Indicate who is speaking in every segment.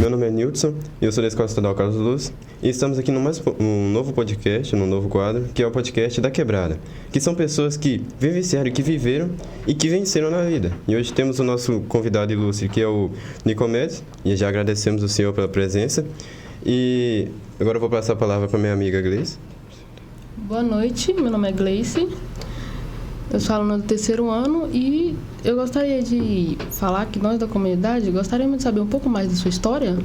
Speaker 1: Meu nome é Nilson, eu sou da Escola Estadual Carlos Luz e estamos aqui num novo podcast, num novo quadro, que é o podcast da Quebrada, que são pessoas que vivenciaram, que viveram e que venceram na vida. E hoje temos o nosso convidado ilustre, que é o Nicomedes, e já agradecemos o senhor pela presença. E agora eu vou passar a palavra para minha amiga Gleice.
Speaker 2: Boa noite, meu nome é Gleice, eu sou aluna do terceiro ano e eu gostaria de falar que nós da comunidade gostaríamos de saber um pouco mais da sua história.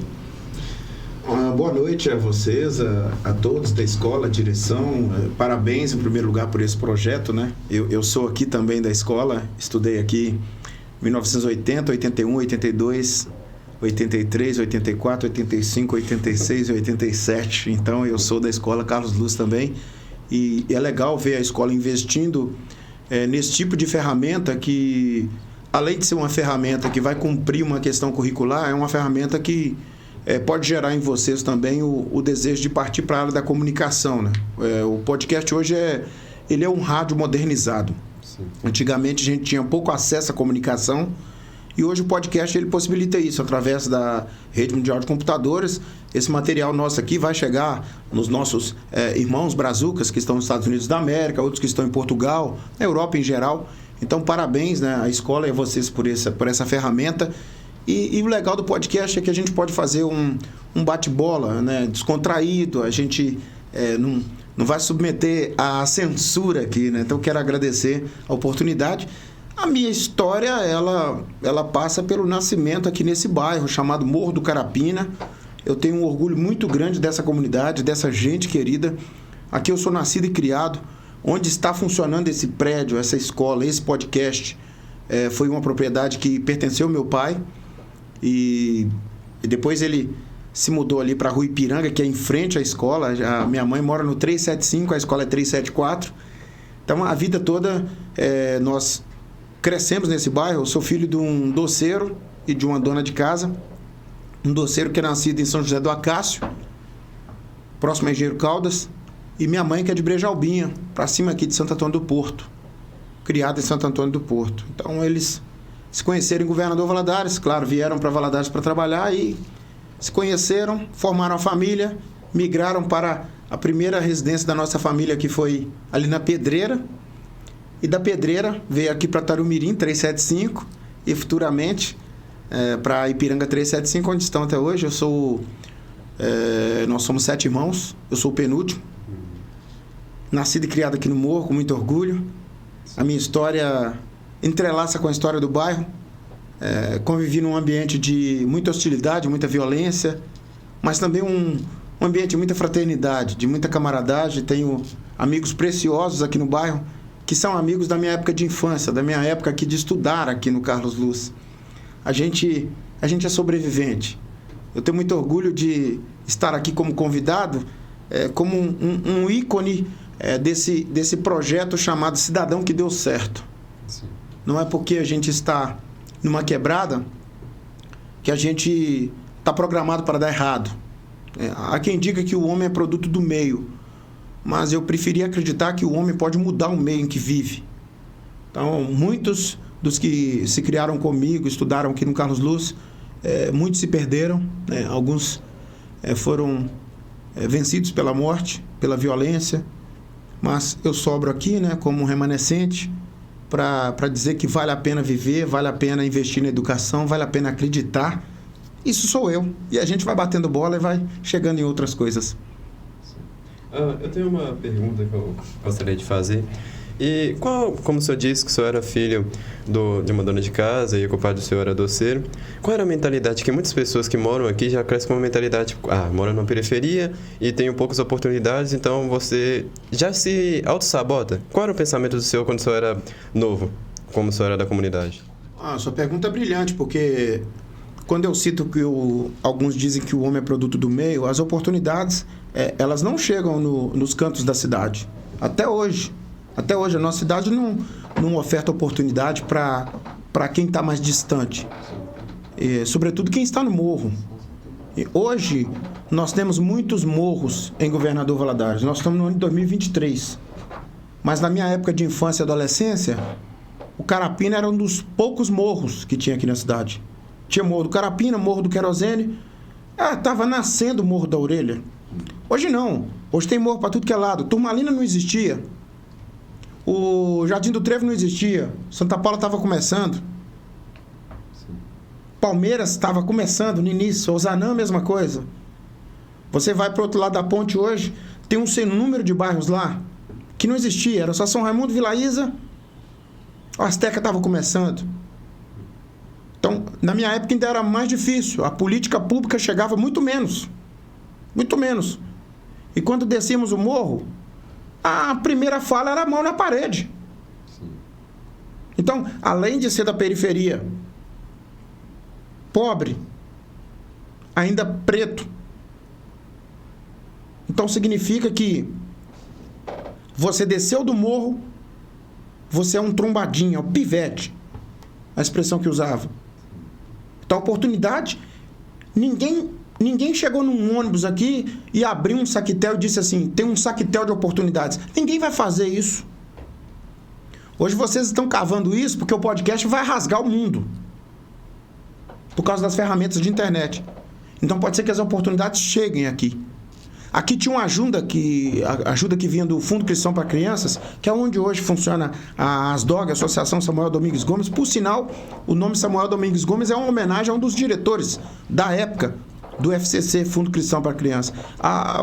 Speaker 3: Boa noite a vocês, a todos da escola, a direção. Parabéns, em primeiro lugar, por esse projeto, né? Eu sou aqui também da escola, estudei aqui em 1980, 81, 82, 83, 84, 85, 86 e 87. Então, eu sou da escola Carlos Luz também. E é legal ver a escola investindo nesse tipo de ferramenta que, além de ser uma ferramenta que vai cumprir uma questão curricular, é uma ferramenta que pode gerar em vocês também o desejo de partir para a área da comunicação, né? O podcast hoje ele é um rádio modernizado. Sim. Antigamente a gente tinha pouco acesso à comunicação e hoje o podcast ele possibilita isso através da rede mundial de computadores. Esse material nosso aqui vai chegar nos nossos irmãos brazucas que estão nos Estados Unidos da América, outros que estão em Portugal, na Europa em geral. Então, parabéns, né, à escola e a vocês por essa ferramenta. E o legal do podcast é que a gente pode fazer um bate-bola, né, descontraído. A gente não vai submeter à censura aqui, né? Então, quero agradecer a oportunidade. A minha história, ela passa pelo nascimento aqui nesse bairro chamado Morro do Carapina. Eu tenho um orgulho muito grande dessa comunidade, dessa gente querida. Aqui eu sou nascido e criado. Onde está funcionando esse prédio, essa escola, esse podcast, foi uma propriedade que pertenceu ao meu pai. E depois ele se mudou ali para a Rua Ipiranga, que é em frente à escola. A minha mãe mora no 375, a escola é 374. Então, a vida toda nós crescemos nesse bairro. Eu sou filho de um doceiro e de uma dona de casa. Um doceiro que é nascido em São José do Acácio, próximo a Engenheiro Caldas. E minha mãe que é de Brejalbinha, para cima aqui de Santo Antônio do Porto. Criada em Santo Antônio do Porto. Então, eles se conheceram em Governador Valadares. Claro, vieram para Valadares para trabalhar e se conheceram, formaram a família, migraram para a primeira residência da nossa família, que foi ali na Pedreira. E da Pedreira veio aqui para Tarumirim, 375, e futuramente para Ipiranga 375, onde estão até hoje. Nós somos 7 irmãos, eu sou o penúltimo. Nascido e criado aqui no Morro, com muito orgulho. A minha história entrelaça com a história do bairro. Convivi num ambiente de muita hostilidade, muita violência, mas também um ambiente de muita fraternidade, de muita camaradagem. Tenho amigos preciosos aqui no bairro, que são amigos da minha época de infância, da minha época aqui de estudar aqui no Carlos Luz. A gente é sobrevivente. Eu tenho muito orgulho de estar aqui como convidado, como um ícone desse projeto chamado Cidadão que Deu Certo. Sim. Não é porque a gente está numa quebrada que a gente está programado para dar errado. Há quem diga que o homem é produto do meio, mas eu preferia acreditar que o homem pode mudar o meio em que vive. Então, muitos dos que se criaram comigo, estudaram aqui no Carlos Luz, muitos se perderam, né? Alguns foram vencidos pela morte, pela violência, mas eu sobro aqui, né, como um remanescente para dizer que vale a pena viver, vale a pena investir na educação, vale a pena acreditar. Isso sou eu. E a gente vai batendo bola e vai chegando em outras coisas.
Speaker 1: Eu tenho uma pergunta que eu gostaria de fazer. E como o senhor disse que o senhor era filho de uma dona de casa e que o pai do senhor era doceiro, qual era a mentalidade que muitas pessoas que moram aqui já crescem com uma mentalidade, mora na periferia e tem poucas oportunidades, então você já se auto-sabota? Qual era o pensamento do senhor quando o senhor era novo, como o senhor era da comunidade?
Speaker 3: Sua pergunta é brilhante, porque quando eu cito que alguns dizem que o homem é produto do meio, as oportunidades, elas não chegam nos cantos da cidade. Até hoje a nossa cidade não oferta oportunidade para quem está mais distante, sobretudo quem está no morro. E hoje nós temos muitos morros em Governador Valadares. Nós estamos no ano de 2023, mas na minha época de infância e adolescência, o Carapina era um dos poucos morros que tinha aqui na cidade. Tinha Morro do Carapina, Morro do Querosene, Tava nascendo o Morro da Orelha. Hoje não. Hoje tem morro para tudo que é lado. Turmalina não existia. O Jardim do Trevo não existia. Santa Paula estava começando. Palmeiras estava começando no início. Ozanam, mesma coisa. Você vai para o outro lado da ponte hoje, tem um sem número de bairros lá que não existia. Era só São Raimundo, Vila Isa. A Azteca estava começando. Então, na minha época ainda era mais difícil. A política pública chegava muito menos. Muito menos. E quando descíamos o morro, a primeira fala era a mão na parede. Sim. Então, além de ser da periferia, pobre, ainda preto, então significa que você desceu do morro, você é um trombadinho, é um pivete, a expressão que usava. Então, a oportunidade, ninguém chegou num ônibus aqui e abriu um saquetel e disse assim, tem um saquetel de oportunidades. Ninguém vai fazer isso. Hoje vocês estão cavando isso porque o podcast vai rasgar o mundo. Por causa das ferramentas de internet. Então pode ser que as oportunidades cheguem aqui. Aqui tinha uma ajuda que vinha do Fundo Cristão para Crianças, que é onde hoje funciona a ASDOG, a Associação Samuel Domingues Gomes. Por sinal, o nome Samuel Domingues Gomes é uma homenagem a um dos diretores da época do FCC, Fundo Cristão para Crianças.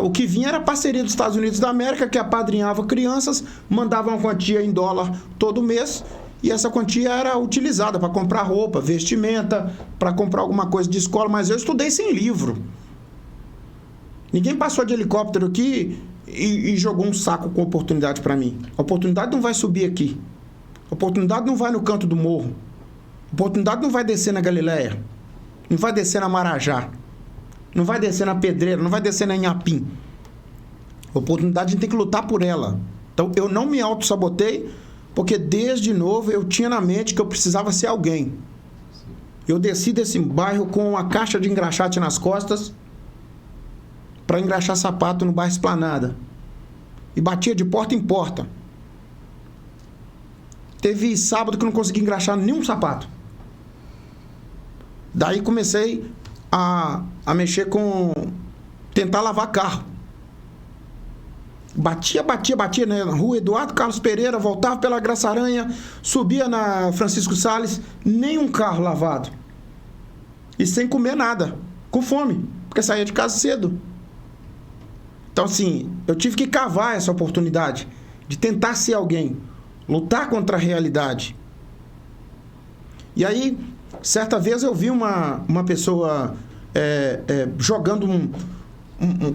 Speaker 3: O que vinha era a parceria dos Estados Unidos da América, que apadrinhava crianças, mandava uma quantia em dólar todo mês, e essa quantia era utilizada para comprar roupa, vestimenta, para comprar alguma coisa de escola, mas eu estudei sem livro. Ninguém passou de helicóptero aqui e jogou um saco com oportunidade para mim. A oportunidade não vai subir aqui. A oportunidade não vai no canto do morro. A oportunidade não vai descer na Galileia. Não vai descer na Marajá. Não vai descer na Pedreira. Não vai descer na Inhapim. A oportunidade a gente tem que lutar por ela. Então eu não me auto-sabotei, porque desde novo eu tinha na mente que eu precisava ser alguém. Eu desci desse bairro com a caixa de engraxate nas costas para engraxar sapato no bairro Esplanada. E batia de porta em porta. Teve sábado que eu não consegui engraxar nenhum sapato. Daí comecei a mexer com... tentar lavar carro. Batia, né? Na rua Eduardo Carlos Pereira, voltava pela Graça Aranha, subia na Francisco Salles, nenhum carro lavado. E sem comer nada. Com fome, porque saía de casa cedo. Então, assim, eu tive que cavar essa oportunidade de tentar ser alguém, lutar contra a realidade. E aí, certa vez eu vi uma pessoa jogando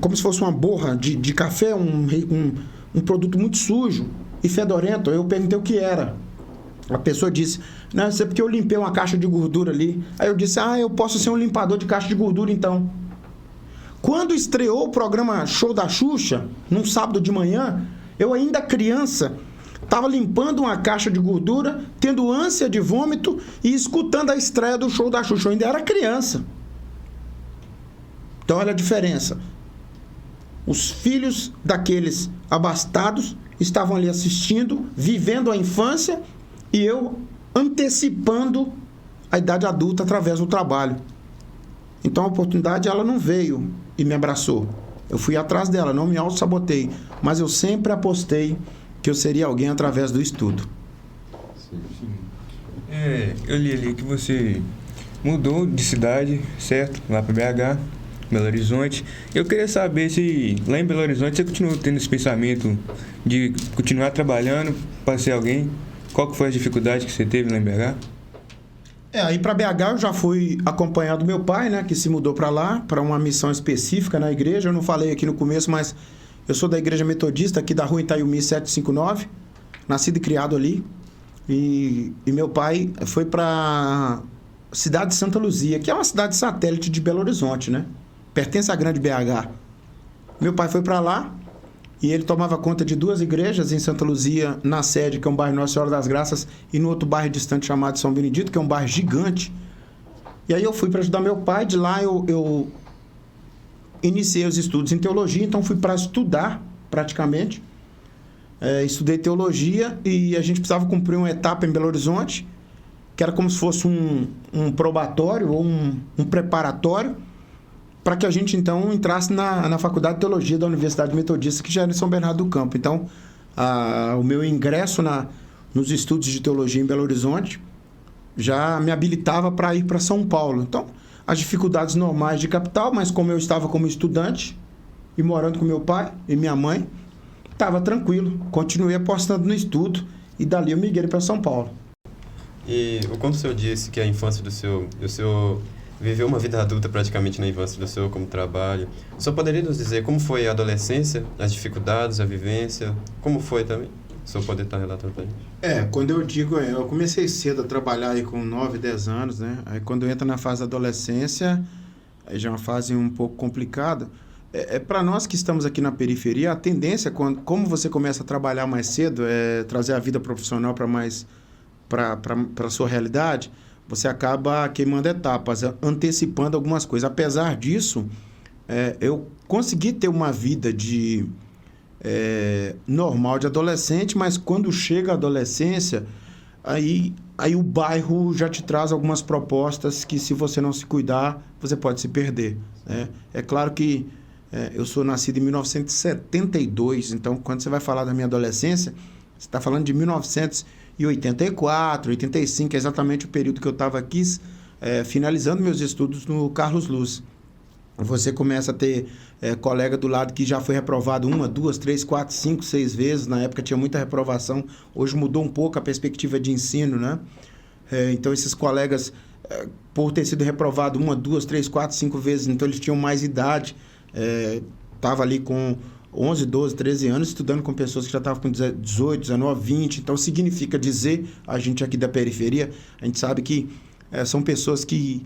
Speaker 3: como se fosse uma borra de café, um produto muito sujo e fedorento. Eu perguntei o que era. A pessoa disse, não, isso é porque eu limpei uma caixa de gordura ali. Aí eu disse, eu posso ser um limpador de caixa de gordura então. Quando estreou o programa Show da Xuxa, num sábado de manhã, eu ainda criança, estava limpando uma caixa de gordura, tendo ânsia de vômito e escutando a estreia do Show da Xuxa. Eu ainda era criança. Então olha a diferença. Os filhos daqueles abastados estavam ali assistindo, vivendo a infância, e eu antecipando a idade adulta através do trabalho. Então a oportunidade ela não veio e me abraçou. Eu fui atrás dela, não me auto-sabotei, mas eu sempre apostei que eu seria alguém através do estudo.
Speaker 4: Sim. Eu li ali que você mudou de cidade, certo? Lá para BH, Belo Horizonte. Eu queria saber se lá em Belo Horizonte você continua tendo esse pensamento de continuar trabalhando para ser alguém. Qual que foi a dificuldade que você teve lá em BH?
Speaker 3: Aí para BH eu já fui acompanhado do meu pai, né, que se mudou para lá, para uma missão específica na igreja. Eu não falei aqui no começo, mas eu sou da Igreja Metodista aqui da rua Itaiumi 759, nascido e criado ali. E meu pai foi para a cidade de Santa Luzia, que é uma cidade satélite de Belo Horizonte, né? Pertence à grande BH. Meu pai foi para lá e ele tomava conta de 2 igrejas em Santa Luzia, na sede, que é um bairro Nossa Senhora das Graças, e no outro bairro distante chamado São Benedito, que é um bairro gigante. E aí eu fui para ajudar meu pai. De lá eu iniciei os estudos em teologia, então fui para estudar praticamente. Estudei teologia e a gente precisava cumprir uma etapa em Belo Horizonte, que era como se fosse um probatório ou um preparatório. para que a gente, então, entrasse na Faculdade de Teologia da Universidade Metodista, que já era em São Bernardo do Campo. Então, o meu ingresso nos estudos de teologia em Belo Horizonte já me habilitava para ir para São Paulo. Então, as dificuldades normais de capital, mas como eu estava como estudante e morando com meu pai e minha mãe, estava tranquilo. Continuei apostando no estudo e dali eu migrei para São Paulo.
Speaker 1: E quando o senhor disse que a infância o senhor viveu uma vida adulta praticamente na infância do senhor como trabalho, o senhor poderia nos dizer como foi a adolescência, as dificuldades, a vivência, como foi também? O senhor poderia estar relatando para a gente?
Speaker 3: Quando eu digo, eu comecei cedo a trabalhar aí com 9, 10 anos, né? Aí quando eu entro na fase da adolescência, aí já é uma fase um pouco complicada. Para nós que estamos aqui na periferia, a tendência, como você começa a trabalhar mais cedo, trazer a vida profissional para a sua realidade, você acaba queimando etapas, antecipando algumas coisas. Apesar disso, eu consegui ter uma vida normal de adolescente, mas quando chega a adolescência, aí o bairro já te traz algumas propostas que, se você não se cuidar, você pode se perder, né? É claro que eu sou nascido em 1972, então quando você vai falar da minha adolescência, você está falando de 1984, 85, que é exatamente o período que eu estava aqui finalizando meus estudos no Carlos Luz. Você começa a ter colega do lado que já foi reprovado 1, 2, 3, 4, 5, 6 vezes. Na época tinha muita reprovação. Hoje mudou um pouco a perspectiva de ensino, né? Então, esses colegas, por ter sido reprovado 1, 2, 3, 4, 5 vezes, então eles tinham mais idade. Estava ali com 11, 12, 13 anos, estudando com pessoas que já estavam com 18, 19, 20. Então, significa dizer, a gente aqui da periferia, a gente sabe que são pessoas que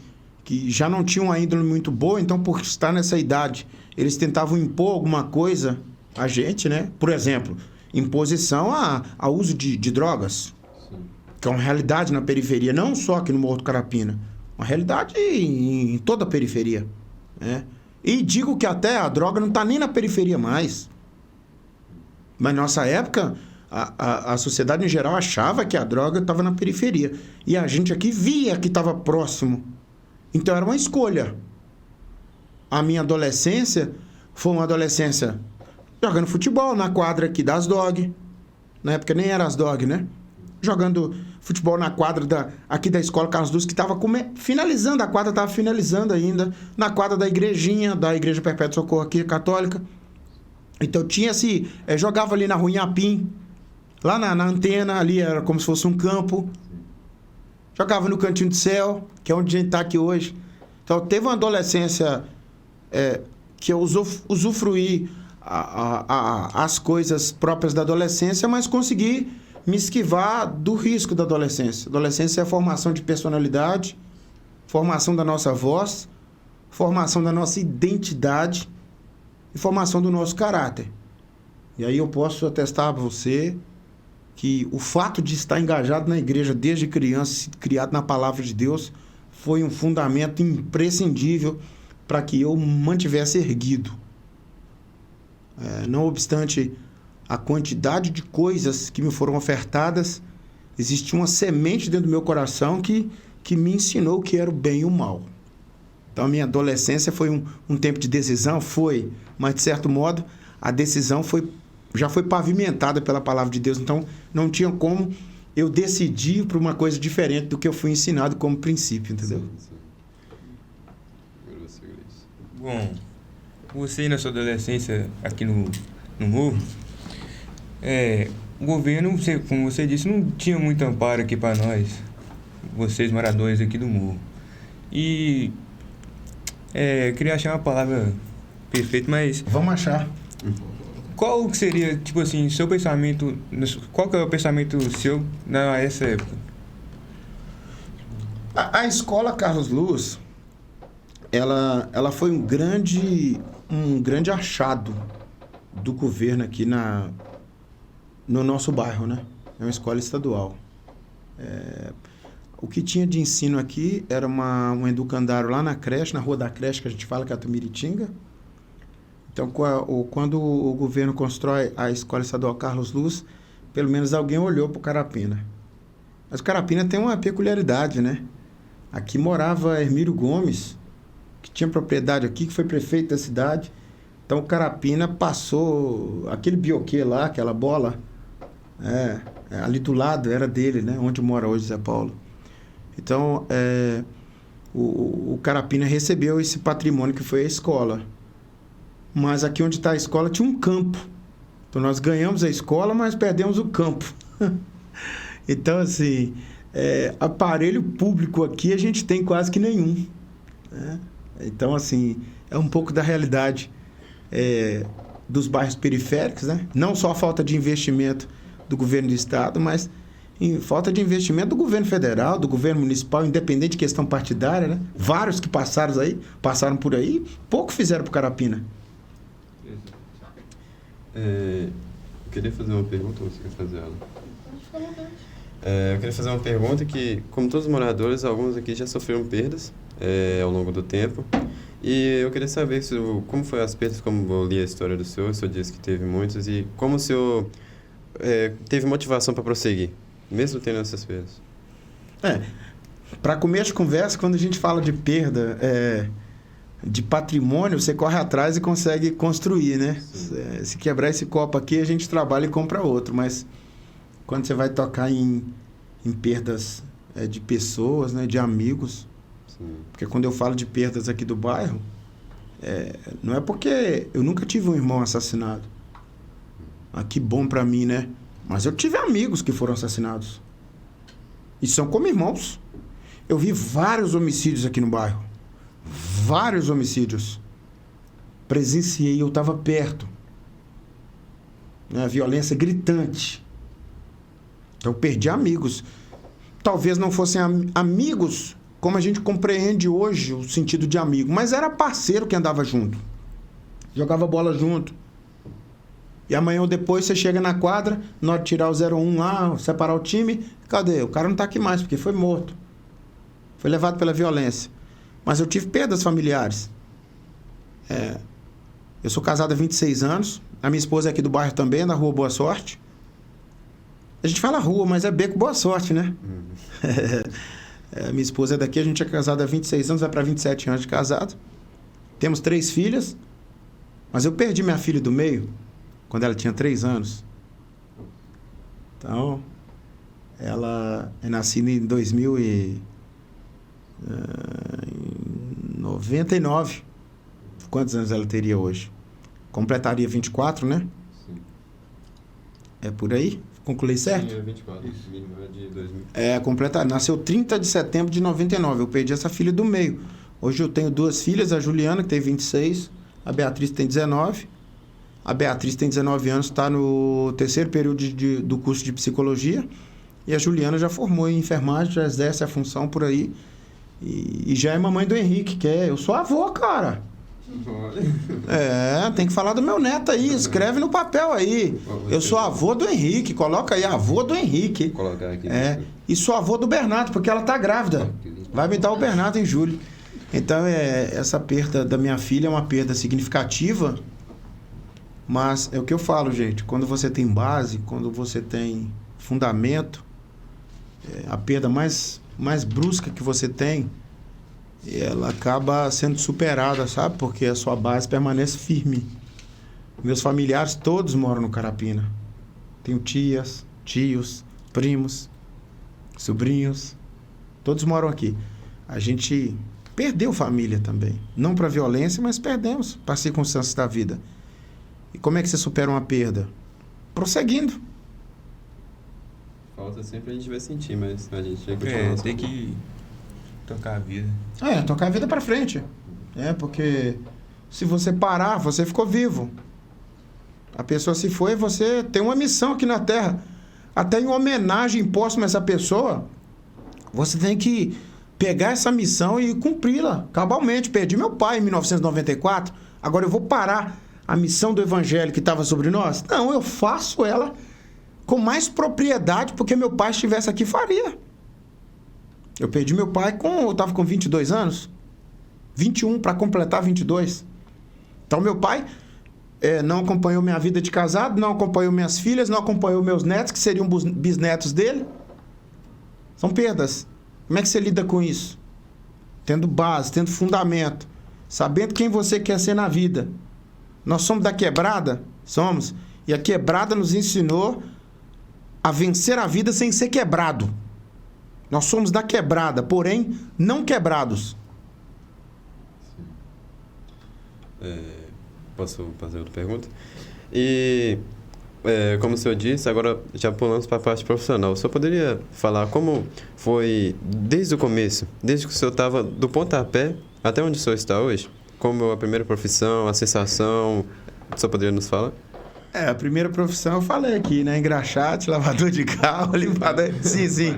Speaker 3: já não tinham a índole muito boa, então, por estar nessa idade, eles tentavam impor alguma coisa a gente, né? Por exemplo, imposição ao uso de drogas, sim, que é uma realidade na periferia, não só aqui no Morro do Carapina, uma realidade em toda a periferia, né? E digo que até a droga não está nem na periferia mais. Mas, na nossa época, a sociedade em geral achava que a droga estava na periferia. E a gente aqui via que estava próximo. Então, era uma escolha. A minha adolescência foi uma adolescência jogando futebol na quadra aqui das Dog. Na época nem era as Dog, né? Jogando futebol na quadra aqui da Escola Carlos Luz, que estava finalizando, a quadra estava finalizando ainda, na quadra da igrejinha, da Igreja Perpétua Socorro aqui, católica. Então, jogava ali na Rua Inhapim, lá na antena, ali era como se fosse um campo. Jogava no Cantinho do Céu, que é onde a gente está aqui hoje. Então, teve uma adolescência que eu usufruí as coisas próprias da adolescência, mas consegui me esquivar do risco da adolescência. Adolescência é a formação de personalidade, formação da nossa voz, formação da nossa identidade e formação do nosso caráter. E aí eu posso atestar a você que o fato de estar engajado na igreja desde criança, criado na palavra de Deus, foi um fundamento imprescindível para que eu mantivesse erguido. Não obstante a quantidade de coisas que me foram ofertadas, existia uma semente dentro do meu coração que me ensinou o que era o bem e o mal. Então, a minha adolescência foi um tempo de decisão, mas, de certo modo, a decisão já foi pavimentada pela palavra de Deus. Então, não tinha como eu decidir por uma coisa diferente do que eu fui ensinado como princípio, entendeu?
Speaker 4: Bom, você na sua adolescência aqui no Morro, o governo, como você disse, não tinha muito amparo aqui para nós, vocês moradores aqui do Morro. E queria achar uma palavra perfeita, mas...
Speaker 3: Vamos achar.
Speaker 4: Qual seria, tipo assim, seu pensamento... Qual que é o pensamento seu nessa época?
Speaker 3: A escola Carlos Luz, ela foi um grande achado do governo aqui no nosso bairro, né? É uma escola estadual. O que tinha de ensino aqui era um educandário lá na creche, na rua da creche, que a gente fala que é a Tumiritinga. Então, quando o governo constrói a escola estadual Carlos Luz, pelo menos alguém olhou para o Carapina. Mas o Carapina tem uma peculiaridade, né? Aqui morava Hermílio Gomes, que tinha propriedade aqui, que foi prefeito da cidade. Então o Carapina passou aquele bioquê lá, aquela bola, ali do lado era dele, né? Onde mora hoje Zé Paulo. Então o Carapina recebeu esse patrimônio que foi a escola. Mas aqui onde está a escola tinha um campo. Então nós ganhamos a escola, mas perdemos o campo. Então, assim, aparelho público aqui a gente tem quase que nenhum, né? Então, assim, é um pouco da realidade dos bairros periféricos, né? Não só a falta de investimento do governo do estado, mas falta de investimento do governo federal, do governo municipal, independente de questão partidária, né? Vários que passaram por aí, pouco fizeram para o Carapina.
Speaker 1: Eu queria fazer uma pergunta, ou você quer fazer ela? Eu queria fazer uma pergunta que, como todos os moradores, alguns aqui já sofreram perdas ao longo do tempo. E eu queria saber como foi as perdas, como eu li a história do senhor disse que teve muitas, e como o senhor teve motivação para prosseguir, mesmo tendo essas perdas.
Speaker 3: Para começo de conversa, quando a gente fala de perda de patrimônio, você corre atrás e consegue construir, né? Se quebrar esse copo aqui, a gente trabalha e compra outro, mas quando você vai tocar em perdas de pessoas, né, de amigos, sim. Porque quando eu falo de perdas aqui do bairro, não é porque eu nunca tive um irmão assassinado. Que bom para mim, né? Mas eu tive amigos que foram assassinados. E são como irmãos. Eu vi vários homicídios aqui no bairro. Vários homicídios. Presenciei, eu estava perto. A violência gritante. Eu perdi amigos. Talvez não fossem amigos como a gente compreende hoje o sentido de amigo, mas era parceiro que andava junto. Jogava bola junto. E amanhã ou depois você chega na quadra, na hora de tirar o 01 lá, separar o time, cadê? O cara não está aqui mais, porque foi morto. Foi levado pela violência. Mas eu tive perdas familiares. Eu sou casado há 26 anos. A minha esposa é aqui do bairro também, na Rua Boa Sorte. A gente fala rua, mas é Beco Boa Sorte, né? Minha esposa é daqui, a gente é casado há 26 anos, vai para 27 anos de casado. Temos 3 filhas. Mas eu perdi minha filha do meio quando ela tinha 3 anos. Então, ela é nascida em 99. Quantos anos ela teria hoje? Completaria 24, né? Sim. É por aí? Concluí certo?
Speaker 1: Sim, 24. Isso. De 2000.
Speaker 3: Nasceu 30 de setembro de 99. Eu perdi essa filha do meio. Hoje eu tenho 2 filhas, a Juliana, que tem 26, a Beatriz tem 19. A Beatriz tem 19 anos, está no 3º período do curso de psicologia. E a Juliana já formou em enfermagem, já exerce a função por aí. E já é mamãe do Henrique, eu sou avô, cara. Tem que falar do meu neto aí, escreve no papel aí. Eu sou avô do Henrique, coloca aí, avô do Henrique.
Speaker 1: Vou colocar aqui.
Speaker 3: E sou avô do Bernardo, porque ela tá grávida. Vai me dar o Bernardo em julho. Então, essa perda da minha filha é uma perda significativa, mas é o que eu falo, gente, quando você tem base, quando você tem fundamento, a perda mais brusca que você tem, ela acaba sendo superada, sabe? Porque a sua base permanece firme. Meus familiares todos moram no Carapina. Tenho tias, tios, primos, sobrinhos. Todos moram aqui. A gente perdeu família também. Não para violência, mas perdemos para circunstâncias da vida. E como é que você supera uma perda? Prosseguindo.
Speaker 1: Falta sempre a gente vai sentir, mas a gente tem que continuar.
Speaker 4: Tem que tocar a vida.
Speaker 3: Tocar a vida para frente. Porque se você parar, você ficou vivo. A pessoa se foi, você tem uma missão aqui na Terra. Até em homenagem póstuma a essa pessoa, você tem que pegar essa missão e cumpri-la cabalmente. Perdi meu pai em 1994, agora eu vou parar a missão do Evangelho que estava sobre nós? Não, eu faço ela com mais propriedade, porque meu pai estivesse aqui, faria. Eu perdi meu pai eu estava com 22 anos, 21 para completar 22. Então meu pai não acompanhou minha vida de casado, não acompanhou minhas filhas, não acompanhou meus netos, que seriam bisnetos dele. São perdas. Como é que você lida com isso? Tendo base, tendo fundamento. sabendo quem você quer ser na vida. Nós somos da quebrada? Somos. E a quebrada nos ensinou a vencer a vida sem ser quebrado. Nós somos da quebrada, porém não quebrados.
Speaker 1: Posso fazer outra pergunta? E, como o senhor disse, agora já pulamos para a parte profissional. O senhor poderia falar como foi desde o começo, desde que o senhor estava do pontapé até onde o senhor está hoje? Como a primeira profissão, a sensação, o senhor poderia nos falar?
Speaker 3: A primeira profissão eu falei aqui, né? Engraxate, lavador de carro, limpador... Sim,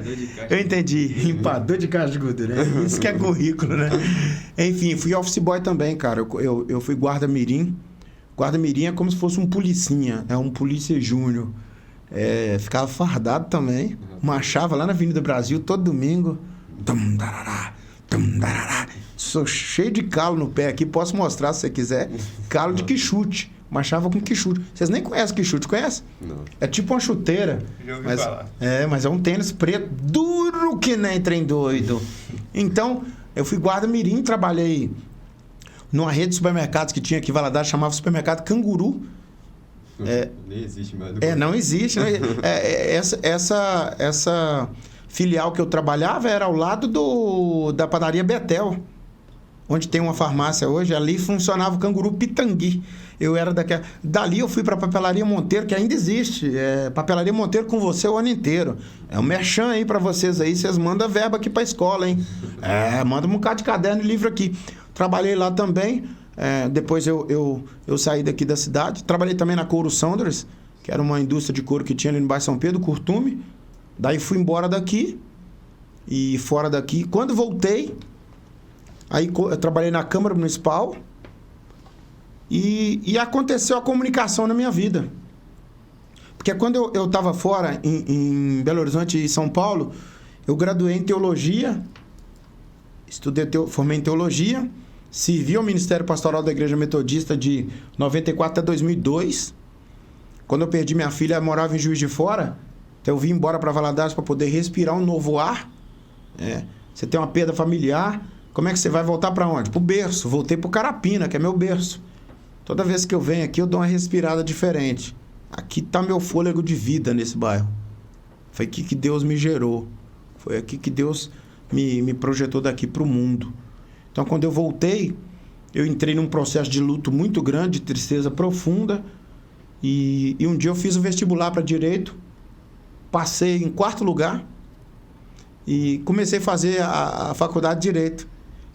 Speaker 3: eu entendi. Limpador de caixa de gordura, né? Isso que é currículo, né? Enfim, fui office boy também, cara. Eu fui guarda-mirim. Guarda-mirim é como se fosse um policinha, é um polícia júnior. Ficava fardado também, marchava lá na Avenida Brasil todo domingo. Sou cheio de calo no pé aqui, posso mostrar se você quiser. Calo de quichute. Marchava com quichute. Vocês nem conhecem quichute, conhece?
Speaker 1: Não.
Speaker 3: É tipo uma chuteira.
Speaker 4: Já ouvi falar.
Speaker 3: Mas é um tênis preto, duro que nem trem doido. Então, eu fui guarda-mirim, trabalhei numa rede de supermercados que tinha aqui em Valadares, chamava Supermercado Canguru.
Speaker 1: Nem existe mais.
Speaker 3: Não existe. Né? Essa filial que eu trabalhava era ao lado da padaria Betel, onde tem uma farmácia hoje. Ali funcionava o Canguru Pitangui. Eu era daquela... Dali eu fui para a Papelaria Monteiro, que ainda existe. Papelaria Monteiro com você o ano inteiro. É um merchan aí para vocês aí. Vocês mandam verba aqui para a escola, hein? Manda um bocado de caderno e livro aqui. Trabalhei lá também. Depois eu saí daqui da cidade. Trabalhei também na Couro Saunders, que era uma indústria de couro que tinha ali no bairro São Pedro, Curtume. Daí fui embora daqui. E fora daqui. Quando voltei, aí eu trabalhei na Câmara Municipal. E aconteceu a comunicação na minha vida. Porque quando eu estava fora, em Belo Horizonte e São Paulo, eu graduei em teologia, formei em teologia, servi ao Ministério Pastoral da Igreja Metodista de 94 até 2002. Quando eu perdi minha filha, eu morava em Juiz de Fora, então eu vim embora para Valadares para poder respirar um novo ar. Você tem uma perda familiar, como é que você vai voltar para onde? Para o berço. Voltei para o Carapina, que é meu berço. Toda vez que eu venho aqui, eu dou uma respirada diferente. Aqui está meu fôlego de vida nesse bairro. Foi aqui que Deus me gerou. Foi aqui que Deus me projetou daqui para o mundo. Então, quando eu voltei, eu entrei num processo de luto muito grande, de tristeza profunda. E um dia eu fiz o vestibular para Direito. Passei em 4º lugar. E comecei a fazer a faculdade de Direito.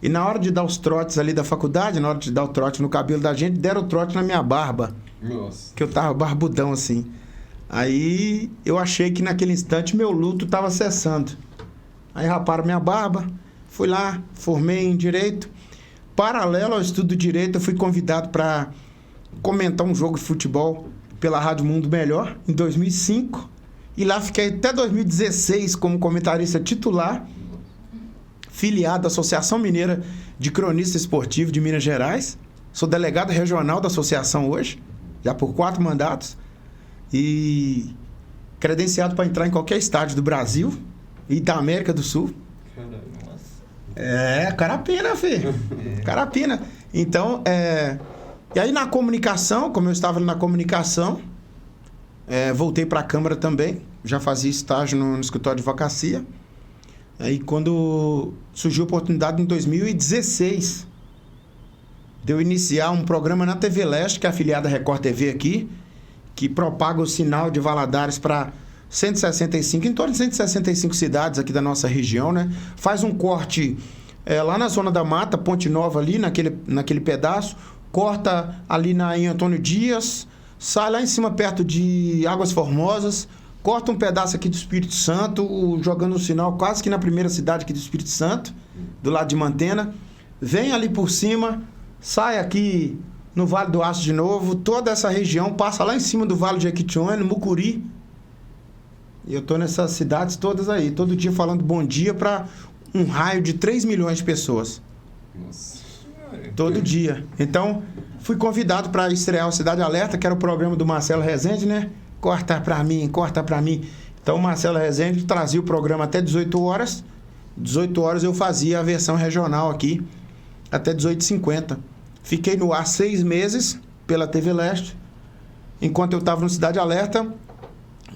Speaker 3: E na hora de dar os trotes ali da faculdade, na hora de dar o trote no cabelo da gente, deram o trote na minha barba.
Speaker 1: Nossa.
Speaker 3: Que eu tava barbudão assim. Aí eu achei que naquele instante meu luto estava cessando. Aí raparam minha barba, fui lá, formei em Direito. Paralelo ao estudo de Direito, eu fui convidado para comentar um jogo de futebol pela Rádio Mundo Melhor, em 2005. E lá fiquei até 2016 como comentarista titular, filiado à Associação Mineira de Cronista Esportivo de Minas Gerais. Sou delegado regional da associação hoje, já por 4 mandatos. E credenciado para entrar em qualquer estádio do Brasil e da América do Sul. Carapina, filho. Carapina. Então, e aí na comunicação, como eu estava na comunicação, voltei para a Câmara também. Já fazia estágio no escritório de advocacia. Aí quando surgiu a oportunidade em 2016 de eu iniciar um programa na TV Leste, que é afiliada à Record TV aqui, que propaga o sinal de Valadares para 165, em torno de 165 cidades aqui da nossa região, né? Faz um corte lá na Zona da Mata, Ponte Nova ali, naquele pedaço, corta ali em Antônio Dias, sai lá em cima perto de Águas Formosas, corta um pedaço aqui do Espírito Santo, jogando um sinal quase que na primeira cidade aqui do Espírito Santo, do lado de Mantena, vem ali por cima, sai aqui no Vale do Aço de novo, toda essa região passa lá em cima do Vale de Jequitinhonha, no Mucuri. E eu tô nessas cidades todas aí, todo dia falando bom dia para um raio de 3 milhões de pessoas.
Speaker 1: Nossa.
Speaker 3: Todo dia. Então, fui convidado para estrear o Cidade Alerta, que era o programa do Marcelo Rezende, né? Corta pra mim, corta pra mim. Então, o Marcelo Rezende trazia o programa até 18 horas. 18 horas eu fazia a versão regional aqui. até 18h50. Fiquei no ar 6 meses pela TV Leste. Enquanto eu estava no Cidade Alerta,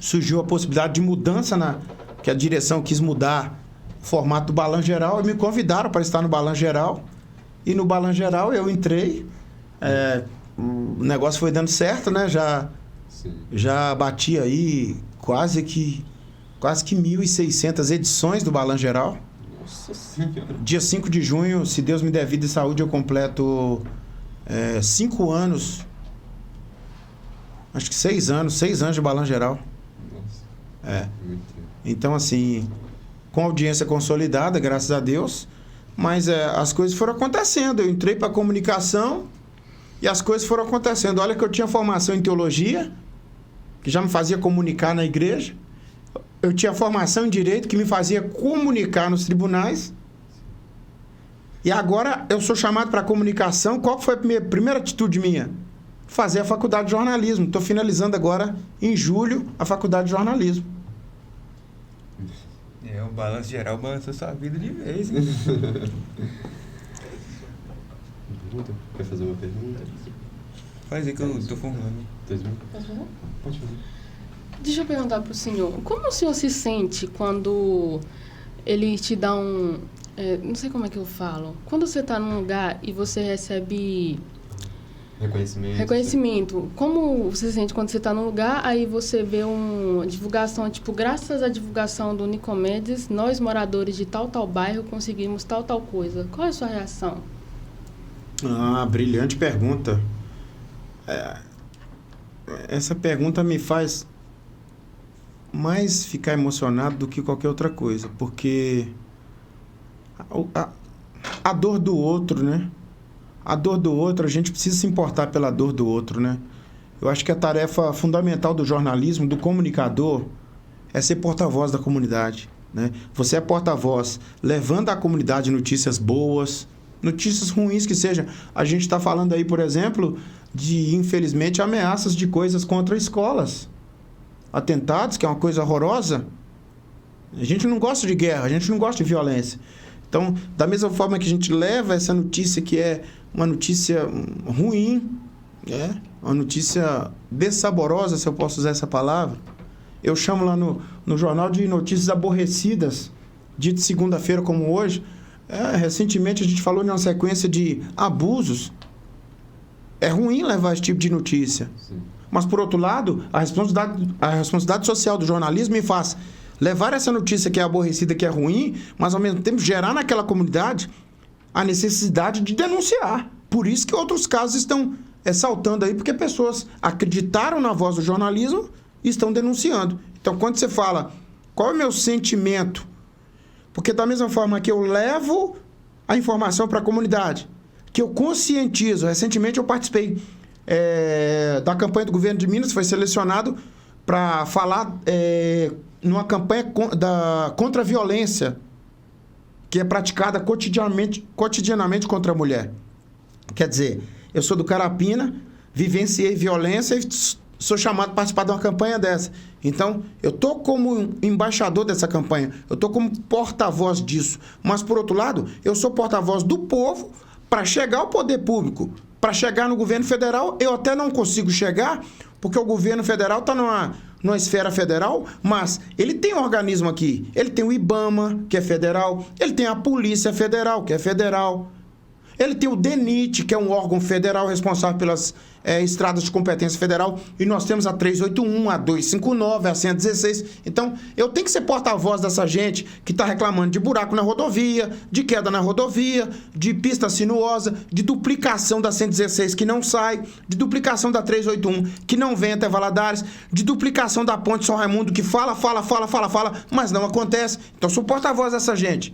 Speaker 3: surgiu a possibilidade de mudança, que a direção quis mudar o formato do Balanço Geral, e me convidaram para estar no Balanço Geral. E no Balanço Geral eu entrei, o negócio foi dando certo, né? Já bati aí quase que 1.600 edições do Balanço Geral.
Speaker 1: Nossa Senhora.
Speaker 3: Dia 5 de junho, se Deus me der vida e saúde, eu completo 5 anos. Acho que 6 anos de Balanço Geral.
Speaker 1: Nossa. Muito.
Speaker 3: Então, assim, com audiência consolidada, graças a Deus, mas as coisas foram acontecendo. Eu entrei para comunicação e as coisas foram acontecendo. Olha que eu tinha formação em teologia, que já me fazia comunicar na igreja. Eu tinha formação em direito, que me fazia comunicar nos tribunais. E agora eu sou chamado para comunicação. Qual foi a primeira atitude minha? Fazer a faculdade de jornalismo. Estou finalizando agora, em julho, a faculdade de jornalismo.
Speaker 4: O Balanço Geral balançou sua vida de vez.
Speaker 1: Quer fazer uma pergunta?
Speaker 4: Faz aí que eu estou formando.
Speaker 1: 2 minutos?
Speaker 2: Posso fazer?
Speaker 1: Pode fazer.
Speaker 2: Deixa eu perguntar pro senhor, como o senhor se sente quando ele te dá não sei como é que eu falo, quando você está num lugar e você recebe reconhecimento, como você se sente quando você está num lugar, aí você vê uma divulgação, tipo, graças à divulgação do Nicomedes, nós moradores de tal bairro conseguimos tal coisa. Qual é a sua reação?
Speaker 3: Brilhante pergunta. Essa pergunta me faz mais ficar emocionado do que qualquer outra coisa, porque a dor do outro, né? A dor do outro, a gente precisa se importar pela dor do outro, né? Eu acho que a tarefa fundamental do jornalismo, do comunicador, é ser porta-voz da comunidade, né? Você é porta-voz, levando à comunidade notícias boas, notícias ruins que sejam. A gente está falando aí, por exemplo, de, infelizmente, ameaças de coisas contra escolas. Atentados, que é uma coisa horrorosa. A gente não gosta de guerra, a gente não gosta de violência. Então, da mesma forma que a gente leva essa notícia que é uma notícia ruim, uma notícia dessaborosa, se eu posso usar essa palavra, eu chamo lá no jornal de notícias aborrecidas, dia de segunda-feira como hoje. Recentemente a gente falou de uma sequência de abusos. É ruim levar esse tipo de notícia.
Speaker 1: Sim.
Speaker 3: Mas, por outro lado, a responsabilidade social do jornalismo me faz levar essa notícia que é aborrecida, que é ruim, mas, ao mesmo tempo, gerar naquela comunidade a necessidade de denunciar. Por isso que outros casos estão saltando aí, porque pessoas acreditaram na voz do jornalismo e estão denunciando. Então, quando você fala, qual é o meu sentimento? Porque, da mesma forma que eu levo a informação para a comunidade, que eu conscientizo. Recentemente, eu participei da campanha do governo de Minas, foi selecionado para falar numa campanha contra a violência que é praticada cotidianamente contra a mulher. Quer dizer, eu sou do Carapina, vivenciei violência e sou chamado a participar de uma campanha dessa. Então, eu estou como embaixador dessa campanha, eu estou como porta-voz disso. Mas, por outro lado, eu sou porta-voz do povo para chegar ao poder público. Para chegar no governo federal, eu até não consigo chegar, porque o governo federal está numa esfera federal, mas ele tem um organismo aqui. Ele tem o IBAMA, que é federal. Ele tem a Polícia Federal, que é federal. Ele tem o DENIT, que é um órgão federal responsável pelas estradas de competência federal. E nós temos a 381, a 259, a 116. Então, eu tenho que ser porta-voz dessa gente que está reclamando de buraco na rodovia, de queda na rodovia, de pista sinuosa, de duplicação da 116 que não sai, de duplicação da 381 que não vem até Valadares, de duplicação da ponte São Raimundo que fala, mas não acontece. Então, sou porta-voz dessa gente.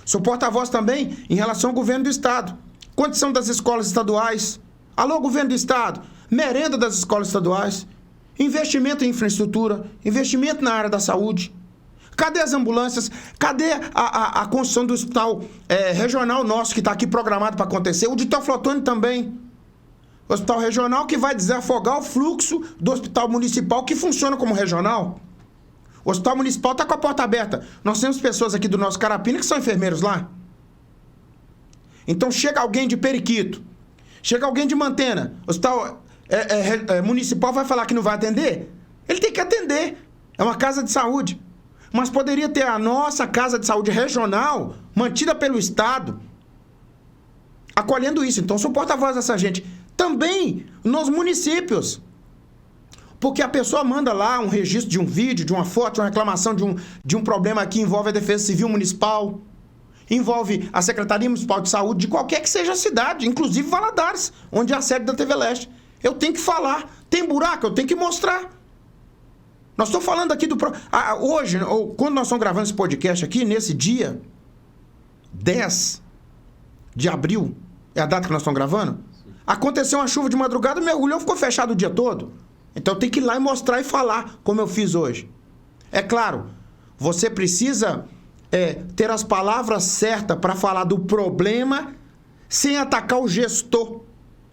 Speaker 3: Sou porta-voz também em relação ao governo do Estado. Condição das escolas estaduais. Alô, governo do Estado. Merenda das escolas estaduais. Investimento em infraestrutura. Investimento na área da saúde. Cadê as ambulâncias? Cadê a construção do hospital regional nosso que está aqui programado para acontecer? O de Teoflotone também. Hospital regional que vai desafogar o fluxo do hospital municipal que funciona como regional. O hospital municipal está com a porta aberta. Nós temos pessoas aqui do nosso Carapina que são enfermeiros lá. Então chega alguém de Periquito, chega alguém de Mantena, o hospital municipal vai falar que não vai atender? Ele tem que atender. É uma casa de saúde. Mas poderia ter a nossa casa de saúde regional, mantida pelo Estado, acolhendo isso. Então, sou porta-voz dessa gente. Também nos municípios. Porque a pessoa manda lá um registro de um vídeo, de uma foto, de uma reclamação de um problema que envolve a Defesa Civil Municipal, envolve a Secretaria Municipal de Saúde, de qualquer que seja a cidade, inclusive Valadares, onde é a sede da TV Leste. Eu tenho que falar. Tem buraco, eu tenho que mostrar. Nós estamos falando aqui do... hoje, quando nós estamos gravando esse podcast aqui, nesse dia 10 de abril, é a data que nós estamos gravando, aconteceu uma chuva de madrugada, o mergulhão ficou fechado o dia todo. Então tem que ir lá e mostrar e falar, como eu fiz hoje. É claro, você precisa ter as palavras certas para falar do problema sem atacar o gestor.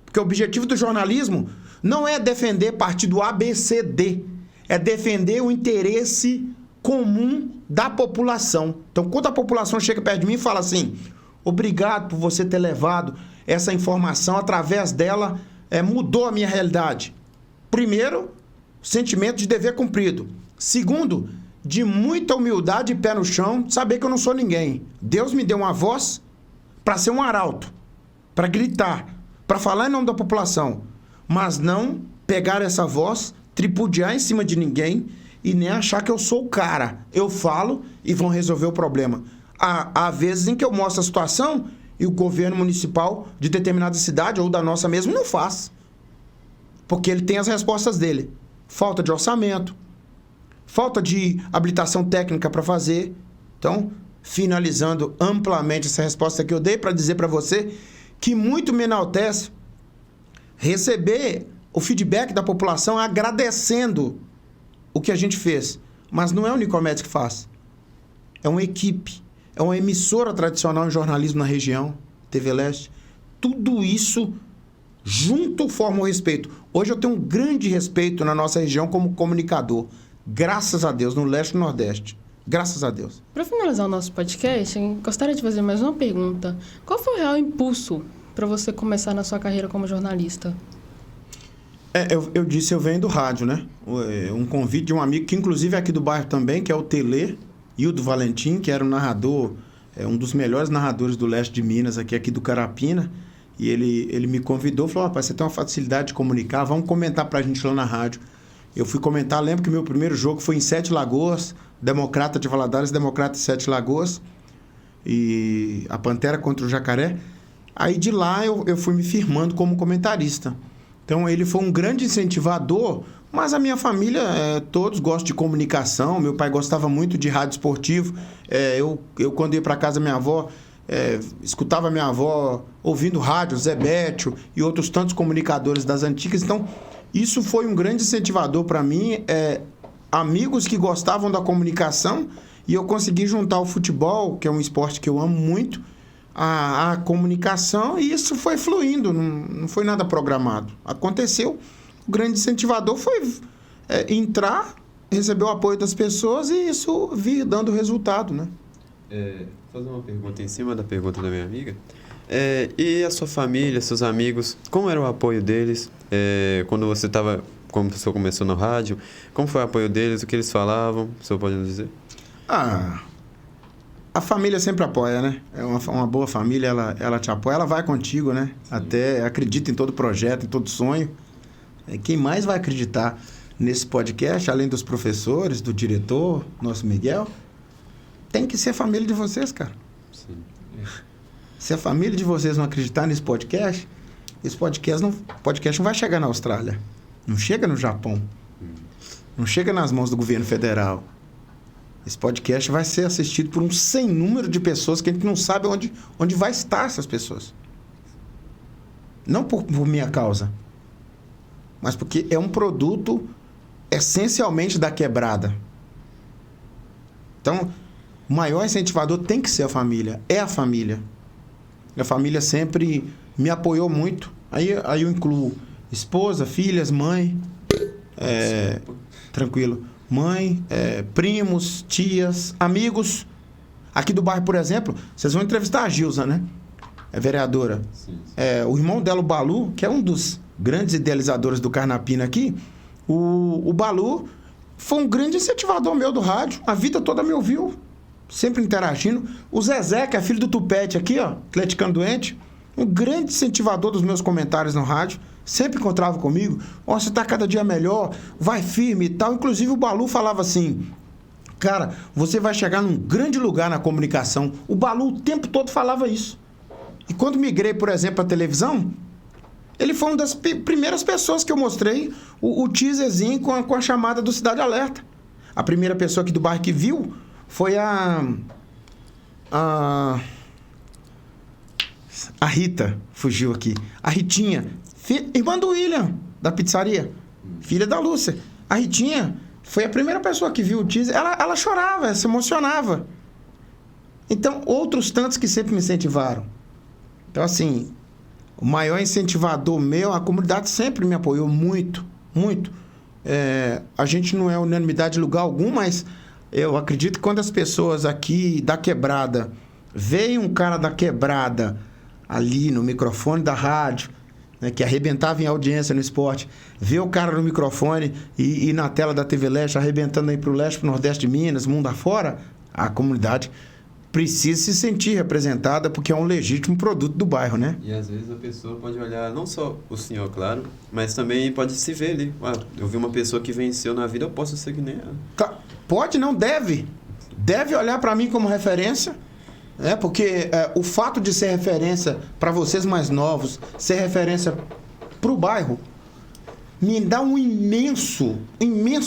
Speaker 3: Porque o objetivo do jornalismo não é defender partido A, B, C, D. É defender o interesse comum da população. Então, quando a população chega perto de mim e fala assim, obrigado por você ter levado essa informação, através dela, mudou a minha realidade. Primeiro, sentimento de dever cumprido. Segundo, de muita humildade e pé no chão, saber que eu não sou ninguém. Deus me deu uma voz para ser um arauto, para gritar, para falar em nome da população, mas não pegar essa voz, tripudiar em cima de ninguém e nem achar que eu sou o cara. Eu falo e vão resolver o problema. Há vezes em que eu mostro a situação e o governo municipal de determinada cidade ou da nossa mesmo não faz. Porque ele tem as respostas dele. Falta de orçamento, falta de habilitação técnica para fazer. Então, finalizando amplamente essa resposta que eu dei para dizer para você que muito me enaltece receber o feedback da população agradecendo o que a gente fez. Mas não é o Nicomedes que faz. É uma equipe. É uma emissora tradicional em jornalismo na região, TV Leste. Tudo isso junto forma o respeito. Hoje eu tenho um grande respeito na nossa região como comunicador. Graças a Deus, no Leste e no Nordeste. Graças a Deus.
Speaker 2: Para finalizar o nosso podcast, eu gostaria de fazer mais uma pergunta. Qual foi o real impulso para você começar na sua carreira como jornalista?
Speaker 3: Eu disse, eu venho do rádio, né? Um convite de um amigo, que inclusive é aqui do bairro também, que é o Telê, Hildo Valentim, que era um narrador, um dos melhores narradores do leste de Minas, aqui do Carapina. E ele me convidou, falou, rapaz, você tem uma facilidade de comunicar, vamos comentar pra gente lá na rádio. Eu fui comentar, lembro que meu primeiro jogo foi em Sete Lagoas, Democrata de Valadares, Democrata de Sete Lagoas, e a Pantera contra o Jacaré. Aí de lá eu fui me firmando como comentarista. Então ele foi um grande incentivador, mas a minha família, todos gostam de comunicação, meu pai gostava muito de rádio esportivo. Eu quando ia para casa da minha avó, escutava minha avó ouvindo rádio, Zé Bétio e outros tantos comunicadores das antigas. Então isso foi um grande incentivador para mim, amigos que gostavam da comunicação, e eu consegui juntar o futebol, que é um esporte que eu amo muito, a comunicação, e isso foi fluindo, não foi nada programado. Aconteceu. O grande incentivador foi entrar, receber o apoio das pessoas e isso vir dando resultado, né?
Speaker 1: Fazer uma pergunta em cima da pergunta da minha amiga. E a sua família, seus amigos, como era o apoio deles quando você estava, como você começou no rádio? Como foi o apoio deles? O que eles falavam? O senhor pode nos dizer?
Speaker 3: A família sempre apoia, né? É uma boa família, ela te apoia, ela vai contigo, né? Sim. Até acredita em todo projeto, em todo sonho. Quem mais vai acreditar nesse podcast, além dos professores, do diretor, nosso Miguel, tem que ser a família de vocês, cara.
Speaker 1: Sim.
Speaker 3: Se a família de vocês não acreditar nesse podcast, esse podcast não vai chegar na Austrália. Não chega no Japão. Não chega nas mãos do governo federal. Esse podcast vai ser assistido por um sem número de pessoas que a gente não sabe onde vai estar essas pessoas. Não por minha causa, mas porque é um produto essencialmente da quebrada. Então, o maior incentivador tem que ser a família. É a família. A família sempre me apoiou muito. Aí eu incluo esposa, filhas, mãe. Tranquilo. Mãe, primos, tias, amigos. Aqui do bairro, por exemplo, vocês vão entrevistar a Gilza, né? vereadora.
Speaker 1: Sim.
Speaker 3: O irmão dela, o Balu, que é um dos grandes idealizadores do Carnapina aqui, o Balu foi um grande incentivador meu do rádio. A vida toda me ouviu, sempre interagindo. O Zezé, que é filho do Tupete aqui, ó, atleticano doente, um grande incentivador dos meus comentários no rádio. Sempre encontrava comigo. Ó, você tá cada dia melhor, vai firme e tal. Inclusive o Balu falava assim, cara, você vai chegar num grande lugar na comunicação. O Balu o tempo todo falava isso. E quando migrei, por exemplo, à televisão, ele foi uma das primeiras pessoas que eu mostrei o teaserzinho com a chamada do Cidade Alerta. A primeira pessoa aqui do bairro que viu foi a Rita, fugiu aqui. A Ritinha, irmã do William, da pizzaria, filha da Lúcia. A Ritinha foi a primeira pessoa que viu o teaser. Ela chorava, ela se emocionava. Então, outros tantos que sempre me incentivaram. Então, assim, o maior incentivador meu, a comunidade sempre me apoiou muito, muito. A gente não é unanimidade em lugar algum, mas eu acredito que quando as pessoas aqui da Quebrada veem um cara da Quebrada ali no microfone da rádio, né, que arrebentava em audiência no esporte, vê o cara no microfone e na tela da TV Leste, arrebentando aí pro Leste, pro Nordeste de Minas, mundo afora, a comunidade precisa se sentir representada porque é um legítimo produto do bairro, né?
Speaker 1: E às vezes a pessoa pode olhar, não só o senhor, claro, mas também pode se ver ali. Eu vi uma pessoa que venceu na vida, eu posso ser que nem ela.
Speaker 3: Pode, não deve. Deve olhar para mim como referência, né? Porque o fato de ser referência para vocês mais novos, ser referência para o bairro, me dá um imenso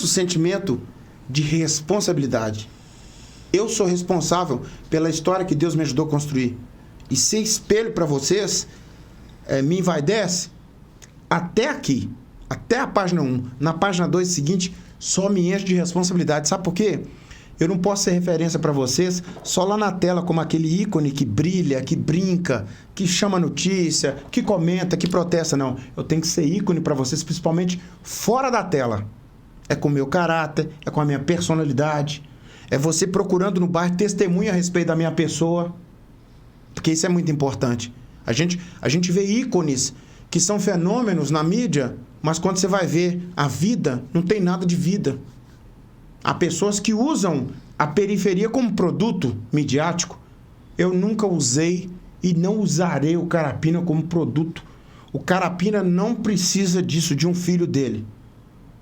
Speaker 3: sentimento de responsabilidade. Eu sou responsável pela história que Deus me ajudou a construir. E ser espelho para vocês, me envaidece até aqui, até a página 1. Na página 2 seguinte, só me enche de responsabilidade. Sabe por quê? Eu não posso ser referência para vocês só lá na tela, como aquele ícone que brilha, que brinca, que chama notícia, que comenta, que protesta. Não, eu tenho que ser ícone para vocês, principalmente fora da tela. É com o meu caráter, é com a minha personalidade. É você procurando no bairro testemunha a respeito da minha pessoa. Porque isso é muito importante. A gente vê ícones que são fenômenos na mídia, mas quando você vai ver a vida, não tem nada de vida. Há pessoas que usam a periferia como produto midiático. Eu nunca usei e não usarei o Carapina como produto. O Carapina não precisa disso de um filho dele.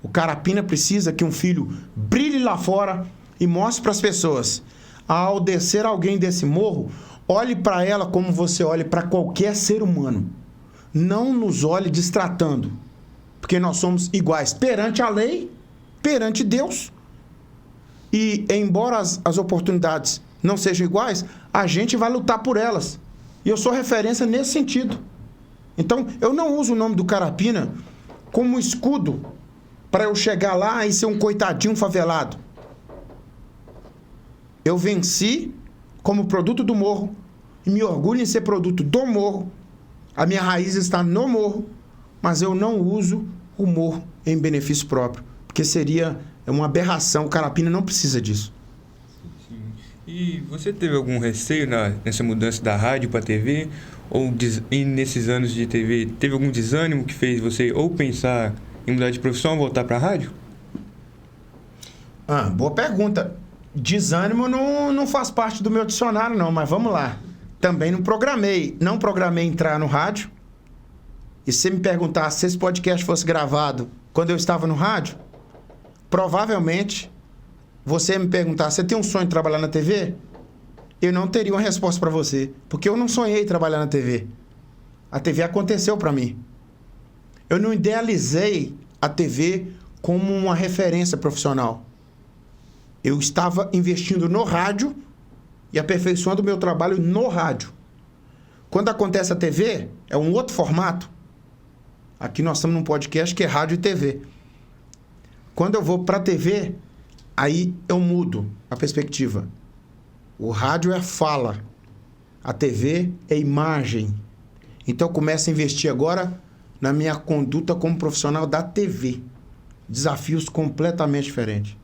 Speaker 3: O Carapina precisa que um filho brilhe lá fora e mostre para as pessoas. Ao descer alguém desse morro, olhe para ela como você olha para qualquer ser humano. Não nos olhe destratando. Porque nós somos iguais perante a lei, perante Deus. E embora as oportunidades não sejam iguais, a gente vai lutar por elas. E eu sou referência nesse sentido. Então, eu não uso o nome do Carapina como escudo para eu chegar lá e ser um coitadinho favelado. Eu venci como produto do morro e me orgulho em ser produto do morro. A minha raiz está no morro, mas eu não uso o morro em benefício próprio, porque seria uma aberração. O Carapina não precisa disso.
Speaker 4: Sim. E você teve algum receio nessa mudança da rádio para a TV? E nesses anos de TV, teve algum desânimo que fez você ou pensar em mudar de profissão, voltar para a rádio?
Speaker 3: Boa pergunta. Desânimo não faz parte do meu dicionário, não, mas vamos lá. Também não programei entrar no rádio. E se você me perguntasse se esse podcast fosse gravado quando eu estava no rádio, provavelmente você me perguntar, você tem um sonho de trabalhar na TV? Eu não teria uma resposta para você, porque eu não sonhei trabalhar na TV. A TV aconteceu para mim. Eu não idealizei a TV como uma referência profissional. Eu estava investindo no rádio e aperfeiçoando o meu trabalho no rádio. Quando acontece a TV, é um outro formato. Aqui nós estamos num podcast que é rádio e TV. Quando eu vou para a TV, aí eu mudo a perspectiva. O rádio é fala, a TV é imagem. Então eu começo a investir agora na minha conduta como profissional da TV. Desafios completamente diferentes.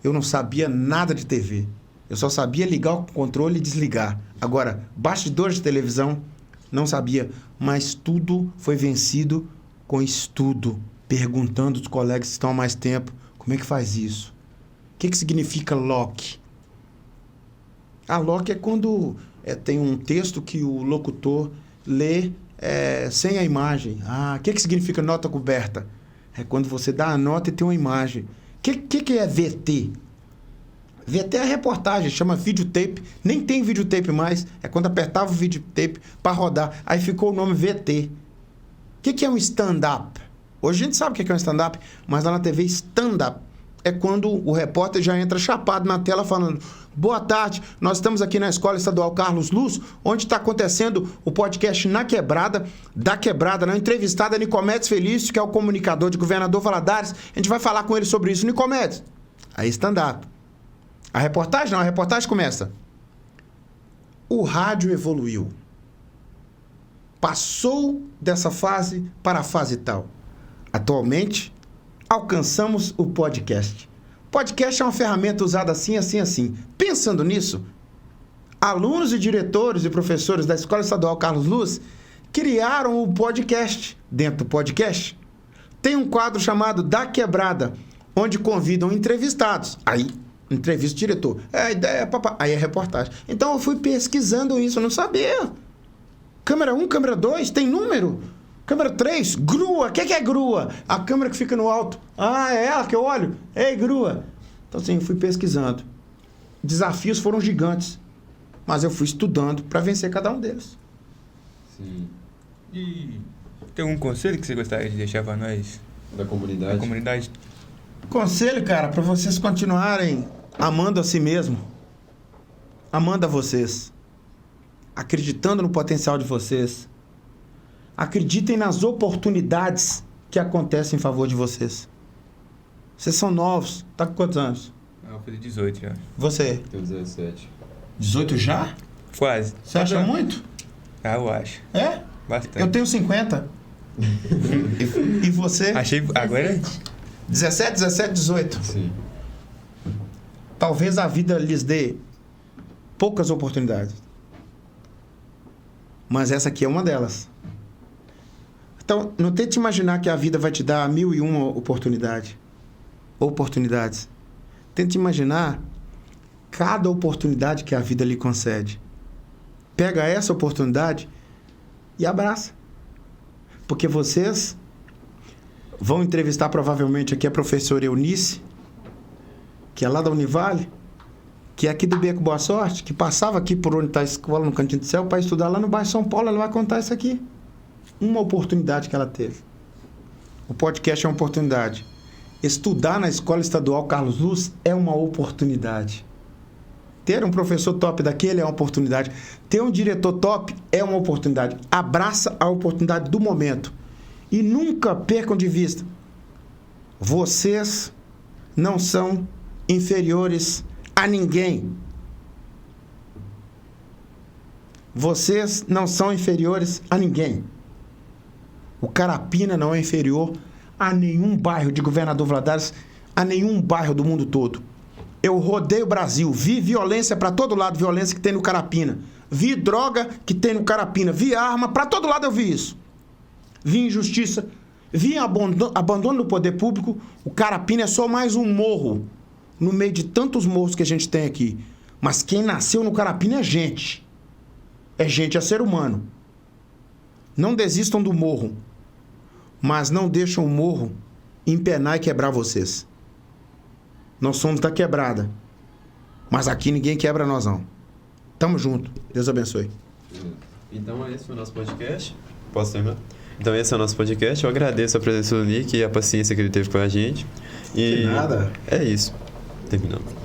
Speaker 3: Eu não sabia nada de TV. Eu só sabia ligar o controle e desligar. Agora, bastidores de televisão, não sabia, mas tudo foi vencido com estudo, perguntando aos colegas que estão há mais tempo, como é que faz isso? O que significa lock? A lock é quando tem um texto que o locutor lê sem a imagem. O que significa nota coberta? É quando você dá a nota e tem uma imagem. O que é VT? VT é a reportagem, chama videotape. Nem tem videotape mais. É quando apertava o videotape para rodar. Aí ficou o nome VT. O que é um stand-up? Hoje a gente sabe o que é um stand-up, mas lá na TV, stand-up é quando o repórter já entra chapado na tela falando: boa tarde, nós estamos aqui na Escola Estadual Carlos Luz, onde está acontecendo o podcast Na Quebrada, da Quebrada, na entrevistada Nicomedes Felício, que é o comunicador de Governador Valadares. A gente vai falar com ele sobre isso. Nicomedes, aí stand-up. A reportagem começa. O rádio evoluiu. Passou dessa fase para a fase tal. Atualmente, alcançamos o podcast. Podcast é uma ferramenta usada assim, assim, assim. Pensando nisso, alunos e diretores e professores da Escola Estadual Carlos Luz criaram o podcast. Dentro do podcast, tem um quadro chamado Da Quebrada, onde convidam entrevistados. Aí, entrevista o diretor. Aí é reportagem. Então, eu fui pesquisando isso, eu não sabia. Câmera 1, câmera 2, tem número? Câmera 3, grua. O que é grua? A câmera que fica no alto. É ela que eu olho? Ei, grua. Então, assim, eu fui pesquisando. Desafios foram gigantes. Mas eu fui estudando para vencer cada um deles.
Speaker 1: Sim.
Speaker 4: E tem algum conselho que você gostaria de deixar para nós?
Speaker 1: Da comunidade?
Speaker 4: Da comunidade?
Speaker 3: Conselho, cara, para vocês continuarem amando a si mesmo. Amando a vocês. Acreditando no potencial de vocês. Acreditem nas oportunidades que acontecem em favor de vocês. Vocês são novos. Tá com quantos anos?
Speaker 4: Eu fiz 18 já.
Speaker 3: Você?
Speaker 1: Tenho 17.
Speaker 3: 18 já?
Speaker 4: Quase.
Speaker 3: Você acha muito?
Speaker 4: Eu acho.
Speaker 3: É?
Speaker 4: Bastante.
Speaker 3: Eu tenho 50. E você?
Speaker 4: Achei... Agora...
Speaker 3: 17, 18.
Speaker 1: Sim.
Speaker 3: Talvez a vida lhes dê poucas oportunidades. Mas essa aqui é uma delas. Então, não tente imaginar que a vida vai te dar 1001 oportunidades. Tente imaginar cada oportunidade que a vida lhe concede. Pega essa oportunidade e abraça. Porque vocês vão entrevistar provavelmente aqui a professora Eunice, que é lá da Univale, que é aqui do Beco Boa Sorte, que passava aqui por onde está a escola, no Cantinho do Céu, para estudar lá no bairro São Paulo. Ela vai contar isso aqui. Uma oportunidade que ela teve. O podcast é uma oportunidade. Estudar na Escola Estadual Carlos Luz é uma oportunidade. Ter um professor top daquele é uma oportunidade. Ter um diretor top é uma oportunidade. Abraça a oportunidade do momento. E nunca percam de vista. Vocês não são inferiores a ninguém. Vocês não são inferiores a ninguém. O Carapina não é inferior a nenhum bairro de Governador Valadares, a nenhum bairro do mundo todo. Eu rodei o Brasil, vi violência para todo lado, violência que tem no Carapina. Vi droga que tem no Carapina, vi arma, para todo lado eu vi isso. Vi injustiça, vi abandono do poder público. O Carapina é só mais um morro no meio de tantos morros que a gente tem aqui. Mas quem nasceu no Carapina é gente. É gente, é ser humano. Não desistam do morro. Mas não deixam o morro empenar e quebrar vocês. Nós somos da quebrada. Mas aqui ninguém quebra nós, não. Tamo junto. Deus abençoe.
Speaker 1: Então, esse foi o nosso podcast. Posso terminar? Então, esse é o nosso podcast. Eu agradeço a presença do Nick e a paciência que ele teve com a gente. E
Speaker 3: De nada.
Speaker 1: É isso. Terminamos.